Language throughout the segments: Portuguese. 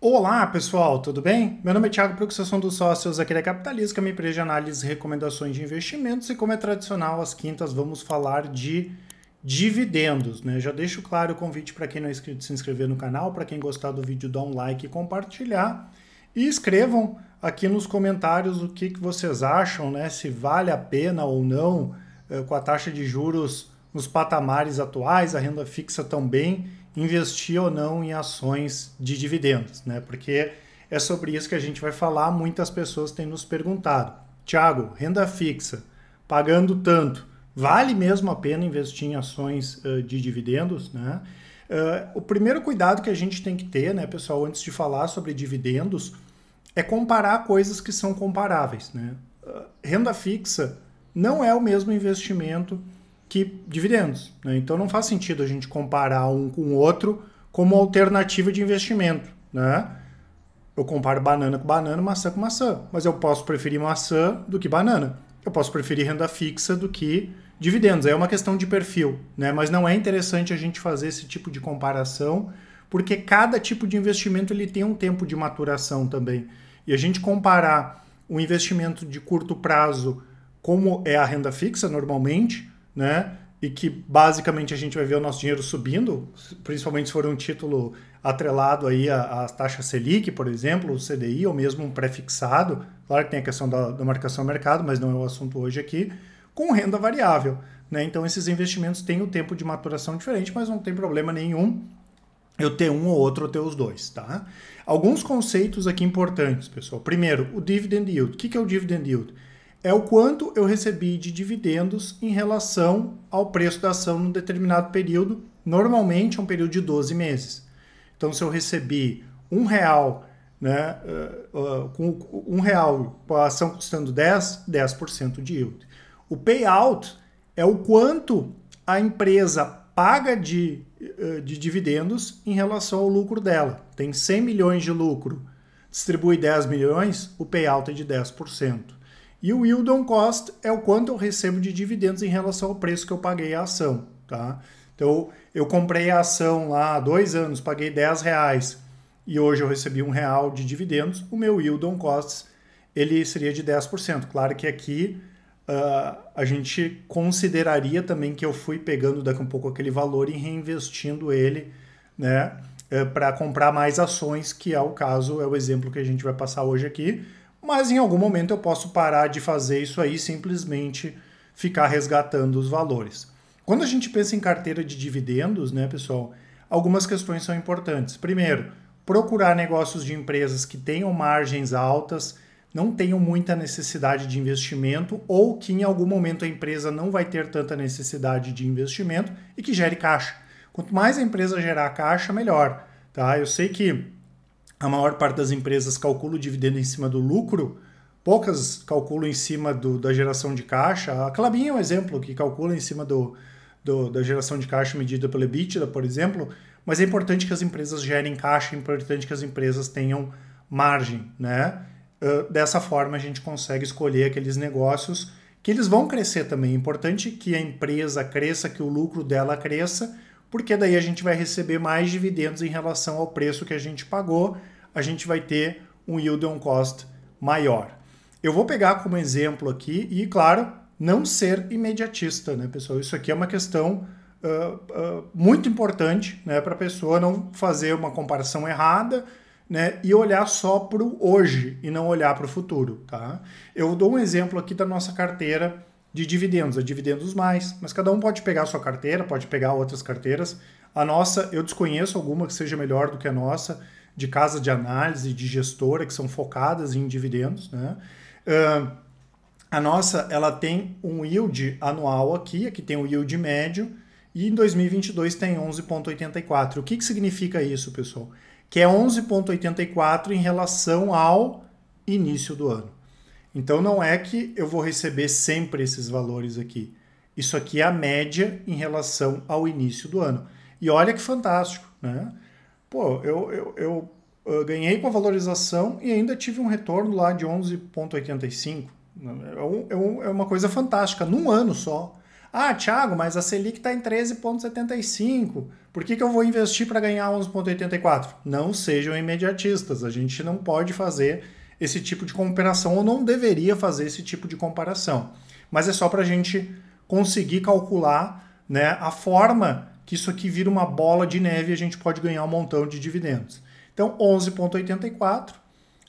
Olá, pessoal, tudo bem? Meu nome é Thiago Proxação dos Sócios aqui da Capitalisca, minha empresa de análise e recomendações de investimentos, e como é tradicional, às quintas vamos falar de dividendos, né? Já deixo claro o convite para quem não é inscrito se inscrever no canal, para quem gostar do vídeo dar um like e compartilhar, e escrevam aqui nos comentários o que vocês acham, né? Se vale a pena ou não, com a taxa de juros nos patamares atuais, a renda fixa também, investir ou não em ações de dividendos, né? Porque é sobre isso que a gente vai falar. Muitas pessoas têm nos perguntado: Thiago, renda fixa, pagando tanto, vale mesmo a pena investir em ações de dividendos, né? O primeiro cuidado que a gente tem que ter, né, pessoal, antes de falar sobre dividendos, é comparar coisas que são comparáveis, né? Renda fixa não é o mesmo investimento que dividendos, né? Então não faz sentido a gente comparar um com o outro como alternativa de investimento, né? Eu comparo banana com banana, maçã com maçã, mas eu posso preferir maçã do que banana. Eu posso preferir renda fixa do que dividendos. É uma questão de perfil, né? Mas não é interessante a gente fazer esse tipo de comparação, porque cada tipo de investimento ele tem um tempo de maturação também. E a gente comparar um investimento de curto prazo, como é a renda fixa normalmente, né? E que basicamente a gente vai ver o nosso dinheiro subindo, principalmente se for um título atrelado aí à taxa Selic, por exemplo, o CDI, ou mesmo um pré-fixado. Claro que tem a questão da marcação ao mercado, mas não é o assunto hoje aqui, com renda variável, né? Então esses investimentos têm o tempo de maturação diferente, mas não tem problema nenhum eu ter um ou outro, ou ter os dois, tá? Alguns conceitos aqui importantes, pessoal. Primeiro, o dividend yield. O que é o dividend yield? É o quanto eu recebi de dividendos em relação ao preço da ação num determinado período, normalmente é um período de 12 meses. Então, se eu recebi R$ 1, né, com R$ 1, com a ação custando 10% de yield. O payout é o quanto a empresa paga de dividendos em relação ao lucro dela. Tem 100 milhões de lucro, distribui 10 milhões, o payout é de 10%. E o yield on cost é o quanto eu recebo de dividendos em relação ao preço que eu paguei a ação, tá? Então, eu comprei a ação lá há 2 anos, paguei R$ 10 e hoje eu recebi R$ 1 de dividendos, o meu yield on cost ele seria de 10%. Claro que aqui a gente consideraria também que eu fui pegando daqui a um pouco aquele valor e reinvestindo ele, né, para comprar mais ações, que é o caso, é o exemplo que a gente vai passar hoje aqui. Mas em algum momento eu posso parar de fazer isso aí e simplesmente ficar resgatando os valores. Quando a gente pensa em carteira de dividendos, né, pessoal, algumas questões são importantes. Primeiro, procurar negócios de empresas que tenham margens altas, não tenham muita necessidade de investimento, ou que em algum momento a empresa não vai ter tanta necessidade de investimento e que gere caixa. Quanto mais a empresa gerar caixa, melhor, tá? Eu sei que a maior parte das empresas calcula o dividendo em cima do lucro, poucas calculam em cima da geração de caixa. A Klabin é um exemplo que calcula em cima da geração de caixa medida pela EBITDA, por exemplo, mas é importante que as empresas gerem caixa, é importante que as empresas tenham margem, né? Dessa forma a gente consegue escolher aqueles negócios que eles vão crescer também. É importante que a empresa cresça, que o lucro dela cresça, porque daí a gente vai receber mais dividendos em relação ao preço que a gente pagou, a gente vai ter um yield on cost maior. Eu vou pegar como exemplo aqui e, claro, não ser imediatista, né, pessoal? Isso aqui é uma questão muito importante, né, para a pessoa não fazer uma comparação errada, né, e olhar só para o hoje e não olhar para o futuro, tá? Eu dou um exemplo aqui da nossa carteira de dividendos, a Dividendos Mais, mas cada um pode pegar a sua carteira, pode pegar outras carteiras. A nossa, eu desconheço alguma que seja melhor do que a nossa, de casa de análise, de gestora, que são focadas em dividendos, né? A nossa, ela tem um yield anual aqui tem o yield médio, e em 2022 tem 11,84. O que significa isso, pessoal? Que é 11,84 em relação ao início do ano. Então não é que eu vou receber sempre esses valores aqui. Isso aqui é a média em relação ao início do ano. E olha que fantástico, né? Pô, eu ganhei com a valorização e ainda tive um retorno lá de 11,85. É uma coisa fantástica, num ano só. Ah, Thiago, mas a Selic está em 13,75. Por que eu vou investir para ganhar 11,84? Não sejam imediatistas, a gente não pode fazer esse tipo de comparação, ou não deveria fazer esse tipo de comparação. Mas é só para a gente conseguir calcular, né, a forma que isso aqui vira uma bola de neve e a gente pode ganhar um montão de dividendos. Então, 11,84.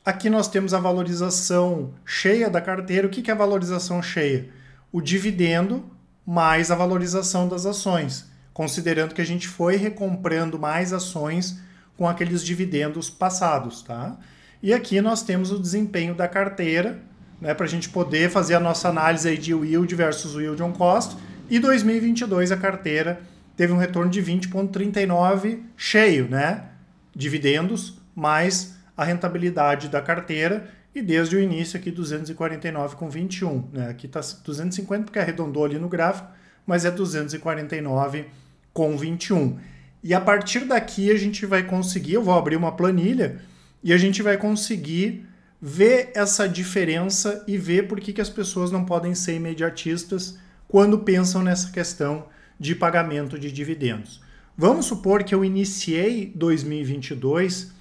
Aqui nós temos a valorização cheia da carteira. O que é a valorização cheia? O dividendo mais a valorização das ações, considerando que a gente foi recomprando mais ações com aqueles dividendos passados, tá? E aqui nós temos o desempenho da carteira, né, para a gente poder fazer a nossa análise aí de yield versus yield on cost. E 2022 a carteira teve um retorno de 20,39 cheio, né? Dividendos mais a rentabilidade da carteira, e desde o início aqui 249,21, né? Aqui está 250 porque arredondou ali no gráfico, mas é 249,21. E a partir daqui a gente vai conseguir, eu vou abrir uma planilha e a gente vai conseguir ver essa diferença e ver por que as pessoas não podem ser imediatistas quando pensam nessa questão de pagamento de dividendos. Vamos supor que eu iniciei 2022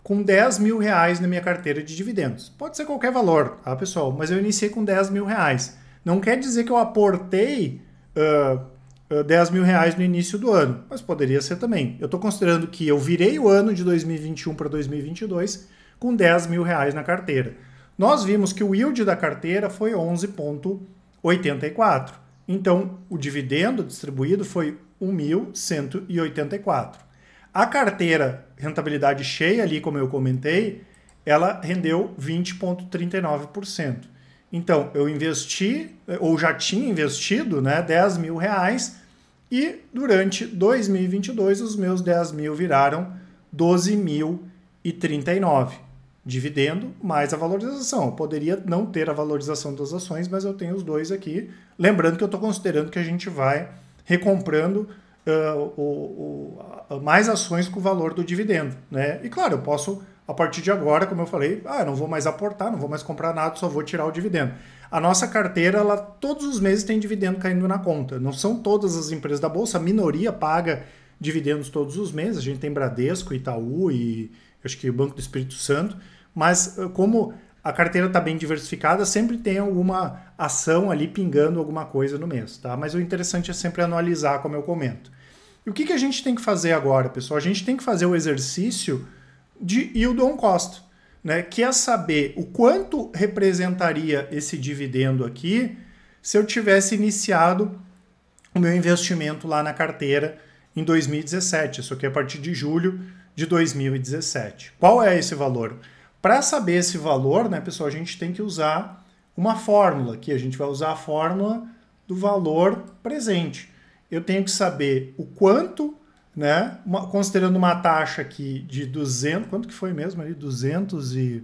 com 10 mil reais na minha carteira de dividendos. Pode ser qualquer valor, tá, pessoal? Mas eu iniciei com 10 mil reais. Não quer dizer que eu aportei 10 mil reais no início do ano, mas poderia ser também. Eu estou considerando que eu virei o ano de 2021 para 2022 com 10 mil reais na carteira. Nós vimos que o yield da carteira foi 11,84. Então, o dividendo distribuído foi 1.184. A carteira rentabilidade cheia ali, como eu comentei, ela rendeu 20,39%. Então, eu investi, ou já tinha investido, né, 10 mil reais, e durante 2022 os meus 10 mil viraram 12.039. Dividendo mais a valorização. Eu poderia não ter a valorização das ações, mas eu tenho os dois aqui. Lembrando que eu estou considerando que a gente vai recomprando mais ações com o valor do dividendo, né? E claro, eu posso, a partir de agora, como eu falei, eu não vou mais aportar, não vou mais comprar nada, só vou tirar o dividendo. A nossa carteira, ela todos os meses tem dividendo caindo na conta. Não são todas as empresas da Bolsa, a minoria paga dividendos todos os meses. A gente tem Bradesco, Itaú e acho que o Banco do Espírito Santo. Mas como a carteira está bem diversificada, sempre tem alguma ação ali pingando alguma coisa no mês, tá? Mas o interessante é sempre analisar, como eu comento. E o que a gente tem que fazer agora, pessoal? A gente tem que fazer o exercício de yield on cost, né? Que é saber o quanto representaria esse dividendo aqui se eu tivesse iniciado o meu investimento lá na carteira em 2017. Isso aqui é a partir de julho de 2017. Qual é esse valor? Para saber esse valor, né, pessoal, a gente tem que usar uma fórmula, que a gente vai usar a fórmula do valor presente. Eu tenho que saber o quanto, né, considerando uma taxa aqui de 200, quanto que foi mesmo ali? 200 e... Deixa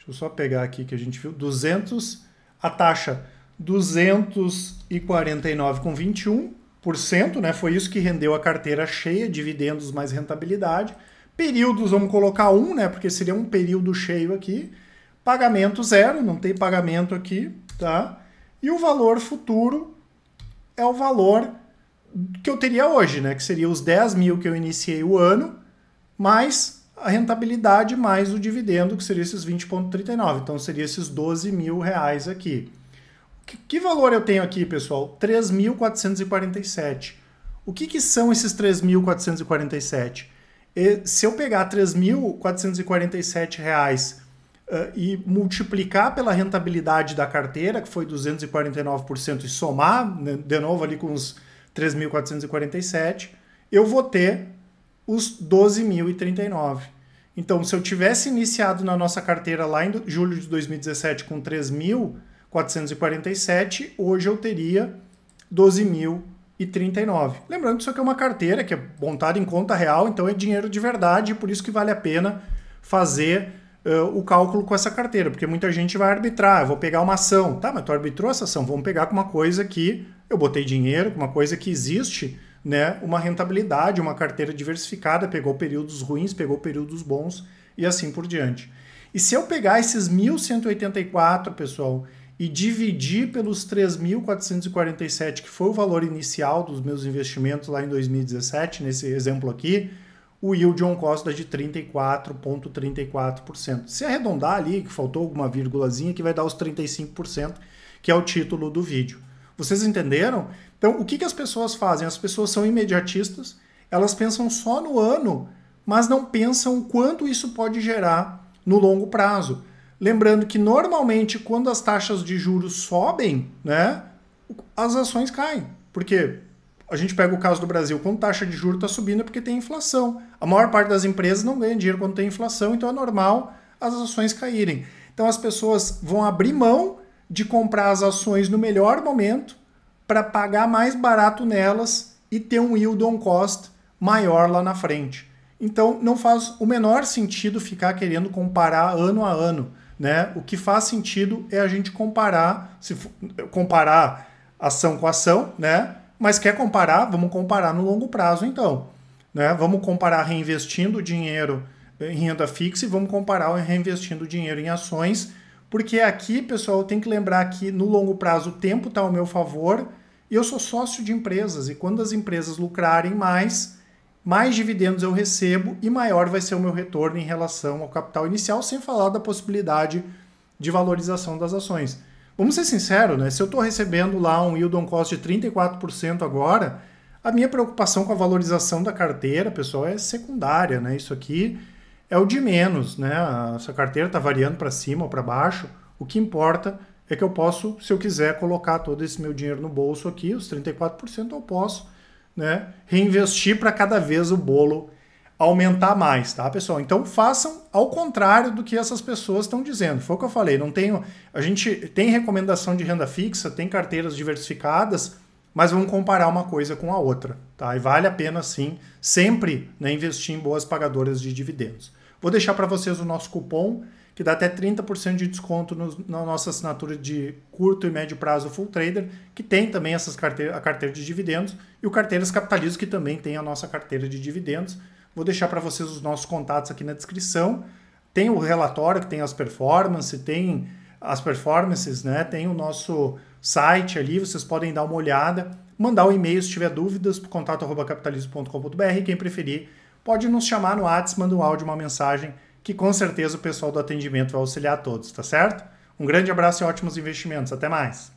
eu só pegar aqui que a gente viu, 200, a taxa 249,21%, né, foi isso que rendeu a carteira cheia, dividendos mais rentabilidade. Períodos, vamos colocar 1, né? Porque seria um período cheio aqui. Pagamento 0, não tem pagamento aqui, tá? E o valor futuro é o valor que eu teria hoje, né? Que seria os 10 mil que eu iniciei o ano, mais a rentabilidade, mais o dividendo, que seria esses 20,39. Então, seria esses 12 mil reais aqui. Que valor eu tenho aqui, pessoal? 3.447. O que são esses 3.447? Se eu pegar R$ 3.447 e multiplicar pela rentabilidade da carteira, que foi 249%, e somar, né, de novo ali com os 3.447, eu vou ter os 12.039. Então, se eu tivesse iniciado na nossa carteira lá em julho de 2017 com 3.447, hoje eu teria 12.039. Lembrando que isso aqui é uma carteira que é montada em conta real, então é dinheiro de verdade, e por isso que vale a pena fazer o cálculo com essa carteira, porque muita gente vai arbitrar, eu vou pegar uma ação, tá, mas tu arbitrou essa ação, vamos pegar com uma coisa que eu botei dinheiro, com uma coisa que existe, né, uma rentabilidade, uma carteira diversificada, pegou períodos ruins, pegou períodos bons e assim por diante. E se eu pegar esses 1.184, pessoal, e dividir pelos 3.447, que foi o valor inicial dos meus investimentos lá em 2017, nesse exemplo aqui, o yield on cost dá de 34,34%. Se arredondar ali, que faltou alguma vírgulazinha, que vai dar os 35%, que é o título do vídeo. Vocês entenderam? Então, o que as pessoas fazem? As pessoas são imediatistas, elas pensam só no ano, mas não pensam o quanto isso pode gerar no longo prazo. Lembrando que, normalmente, quando as taxas de juros sobem, né, as ações caem. Porque a gente pega o caso do Brasil, quando a taxa de juros está subindo é porque tem inflação. A maior parte das empresas não ganha dinheiro quando tem inflação, então é normal as ações caírem. Então as pessoas vão abrir mão de comprar as ações no melhor momento para pagar mais barato nelas e ter um yield on cost maior lá na frente. Então não faz o menor sentido ficar querendo comparar ano a ano, né? O que faz sentido é a gente comparar ação com ação, né? Mas quer comparar? Vamos comparar no longo prazo então, né? Vamos comparar reinvestindo o dinheiro em renda fixa e vamos comparar reinvestindo o dinheiro em ações, porque aqui, pessoal, eu tenho que lembrar que no longo prazo o tempo está ao meu favor e eu sou sócio de empresas e quando as empresas lucrarem mais dividendos eu recebo e maior vai ser o meu retorno em relação ao capital inicial, sem falar da possibilidade de valorização das ações. Vamos ser sinceros, né? Se eu estou recebendo lá um yield on cost de 34% agora, a minha preocupação com a valorização da carteira, pessoal, é secundária, né? Isso aqui é o de menos, né? Essa carteira está variando para cima ou para baixo. O que importa é que eu posso, se eu quiser, colocar todo esse meu dinheiro no bolso aqui, os 34% eu posso, né, reinvestir para cada vez o bolo aumentar mais, tá, pessoal? Então façam ao contrário do que essas pessoas estão dizendo. Foi o que eu falei, a gente tem recomendação de renda fixa, tem carteiras diversificadas, mas vamos comparar uma coisa com a outra, tá? E vale a pena sim, sempre, né, investir em boas pagadoras de dividendos. Vou deixar para vocês o nosso cupom, que dá até 30% de desconto na nossa assinatura de curto e médio prazo Full Trader, que tem também a carteira de dividendos, e o Carteiras Capitalismo, que também tem a nossa carteira de dividendos. Vou deixar para vocês os nossos contatos aqui na descrição. Tem o relatório que tem as performances, né? Tem o nosso site ali, vocês podem dar uma olhada, mandar um e-mail se tiver dúvidas, para contato@capitalismo.com.br. Quem preferir, pode nos chamar no WhatsApp, manda um áudio, uma mensagem, que com certeza o pessoal do atendimento vai auxiliar a todos, tá certo? Um grande abraço e ótimos investimentos. Até mais!